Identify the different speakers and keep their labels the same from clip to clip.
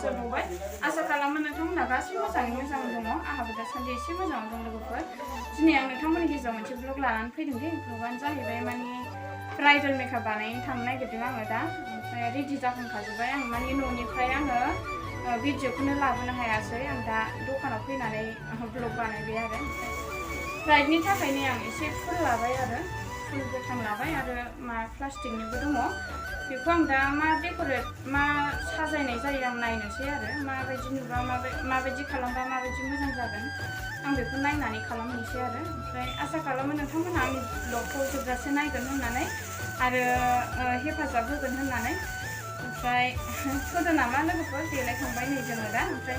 Speaker 1: जाबावबाय आसा खालामो नोंथांमोनहा गासैबो मोजाङै मोजां दङ आंहाबो दासान्दि एसे मोजाङाव दं लोगोफोर दिनै आं नोंथांमोननि गेजेराव मोनसे ब्लग लानानै फैदों दे ब्लगानो जाहैबाय माने ब्राइडेल मेकआप बानायनो थांनो नागिरदों आङो दा ओमफ्राय रेडि जाखांखाजोब्बाय आं माने न'निफ्राय आङो भिडिअखौनो लाबोनो हायासै आं दा दखानाव फैनानै ब्लग बानायबाय आरो ब्राइडनि थाखायनो आं एसे फुल लाबाय आरो फुल गोथां लाबाय आरो मा प्लास्टिकनिबो दङ बेखौ आं दा मा डेक'रेट मा साजायनाय जायो आं नायनोसै आरो माबायदि नुबा माबायदि खालामबा माबायदि मोजां जागोन आं बेखौ नायनानै खालामनोसै आरो ओमफ्राय आसा खालामो नोंथांमोनहा आंनि ब्लगखौ जोबजासे नायगोन होननानै आरो हेफाजाब होगोन होननानै ओमफ्राय होदो नामा लोगोफोर देलायखांबाय नै जोङो दा ओमफ्राय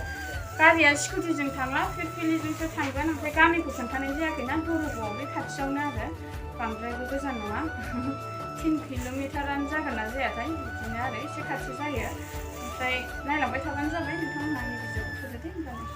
Speaker 1: गारिया स्कुटिजों थांला फिरफिलिजोंसो थांगोन ओमफ्राय गामिखौ खोन्थानाय जायाखैना दरग'आव बे खाथियावनो आरो बांद्रायबो गोजान नङा 3 किल'मिटारानो जागोन ना जायाथाय बिदिनो आरो एसे खाथि जायो ओमफ्राय नायलांबाय थाबानो जाबाय नोंथांमोनहा आंनि भिडिअखौ होदो दे होनबालाय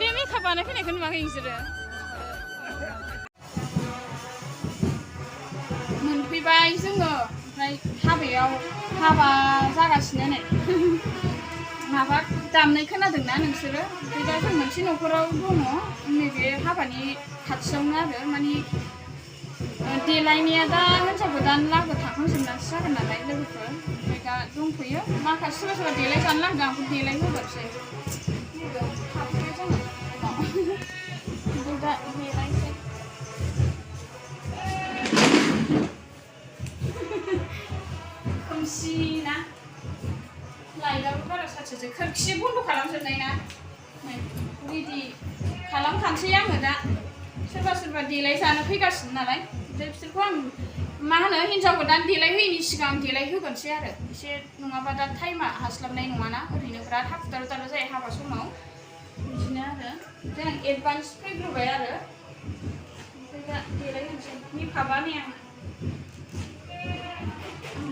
Speaker 1: बे मेकआप बानायफैनायखौ नुवाखै नोंसोरो मोनफैबाय जोङो ओमफ्राय हाबा जागासिनो नै माबा दामनाय खोनादोंना नोंसोरो ओमफ्राय दा जों मोनसे न'खराव दङ नैबे हाबानि खाथियावनो आरो माने देलायनाया दा हिनजाव गोदान लागो थांखांजोबनासो जागोन नालाय लोगोफोर ओमफ्राय दा दंथ'यो माखासे सोरबा सोरबा देलाय जानो नागिरदों आंखौ देलाय होगोनसै दा देलायसै खोमसि ना लाइटआबो बारा साथिसै खोरखि बन्द' खालामजोबनाय ना रेडि खालामखानोसै आङो दा सोरबा सोरबा देलाय जानो फैगासिनो नालाय ओमफ्राय बिसोरखौ आं मा होनो हिनजाव गोदान देलाय होयैनि सिगां देलाय होगोनसै आरो एसे नङाबा दा टाइमा हास्लाबनाय नङाना ओरैनो बिराद हाखु दाखु जायो हाबा समाव बिदिनो आरो ओमफ्राय आं एडभान्स फैग्रोबाय आरो ओमफ्राय दा देलाय होनोसै मेकआपआ नै आं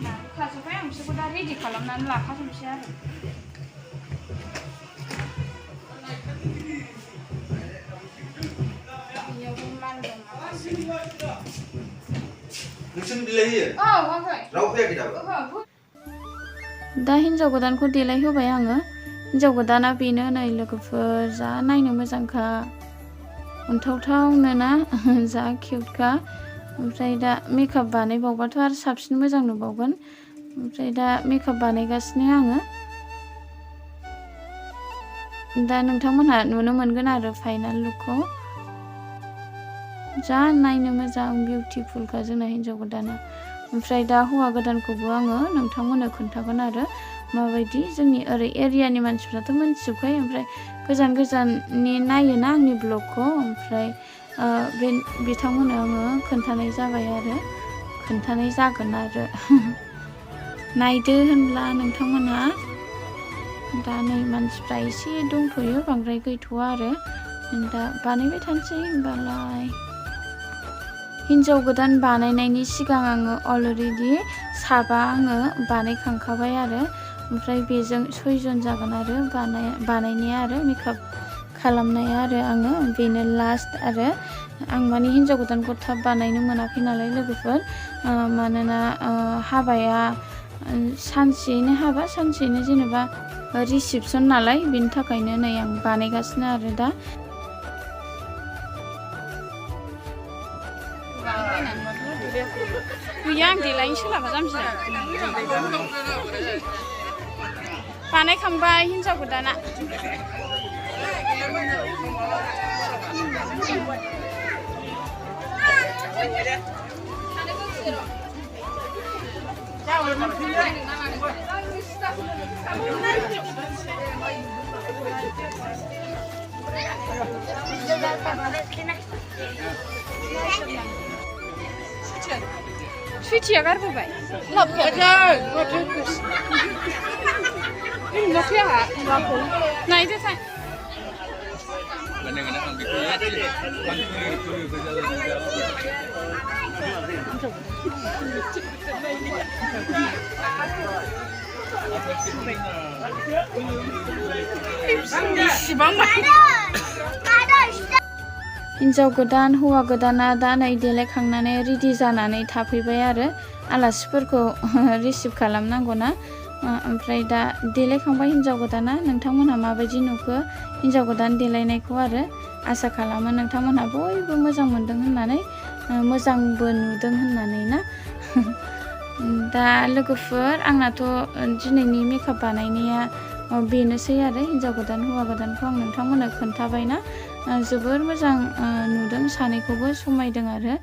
Speaker 1: लाबोखाजोब्बाय आं बिसोरखौ दा रेडि खालामनानै लाखाजोबसै आरो बेयावबो मान दं
Speaker 2: नोंसोर देलाय होयो?
Speaker 1: औ ओमफ्राय
Speaker 2: राव फैयाखै दाबो?
Speaker 1: दा हिनजाव गोदानखौ देलाय होबाय आङो हिनजाव गोदाना बेनो नै लोगोफोर जा नायनो मोजांखा अनथावथावनो ना जा किउटखा ओमफ्राय दा मेकआप बानायबावबाथ' आरो साबसिन मोजां नुबावगोन ओमफ्राय दा मेकआप बानायगासिनो आङो दा नोंथांमोनहा नुनो मोनगोन आरो फाइनाल लुकखौ जा नायनो मोजां बिउटिफुलखा जोंना हिनजाव गोदाना ओमफ्राय दा हौवा गोदानखौबो आङो नोंथांमोननो खोन्थागोन आरो माबायदि जोंनि ओरै एरियानि मानसिफ्राथ' मिन्थिजोबखायो ओमफ्राय गोजान गोजाननि नायोना आंनि ब्लगखौ ओमफ्राय बे बिथांमोननो आङो खोन्थानाय जाबाय आरो खोन्थानाय जागोन आरो नायदो होनब्ला नोंथांमोनहा दा नै मानसिफ्रा एसे दंथ'यो बांद्राय गैथ'वा आरो दा बानायबाय थानोसै होनबालाय हिनजाव गोदान बानायनायनि सिगां आङो अलरेडि साबा आङो बानायखांखाबाय आरो ओमफ्राय बेजों 6 जन जागोन आरो बानायनाया आरो मेकआप खालामनाया आरो आङो बेनो लास्ट आरो आं माने हिनजाव गोदानखौ थाब बानायनो मोनाखै नालाय लोगोफोर मानोना हाबाया सानसेयैनो हाबा सानसेयैनो जेनेबा रिसेपसन नालाय बेनि थाखायनो नै आं बानायगासिनो आरो दा गैया आं देलायनो सोलाबा जामसै बानायखांबाय हिनजाव गोदाना Suiciya garboबाय नायदो थां हिन्जाव गोदान हौवा गोदाना दा नै देलायखांनानै रेडि जानानै थाफैबाय आरो आलासिफोरखौ रिसिभ खालामनांगौना ओमफ्राय दा देलायखांबाय हिन्जाव गोदाना नोंथांमोनहा माबायदि नुखो हिन्जाव गोदान देलायनायखौ आरो आसा खालामो नोंथांमोनहा बयबो मोजां मोनदों होननानै मोजांबो नुदों होननानै ना दा लोगोफोर आंनाथ' दिनैनि मेकआप बानायनाया बेनोसै आरो हिन्जाव गोदान हौवा गोदानखौ आं नोंथांमोननो खोन्थाबायना जोबोर मोजां नुदों सानैखौबो समायदों आरो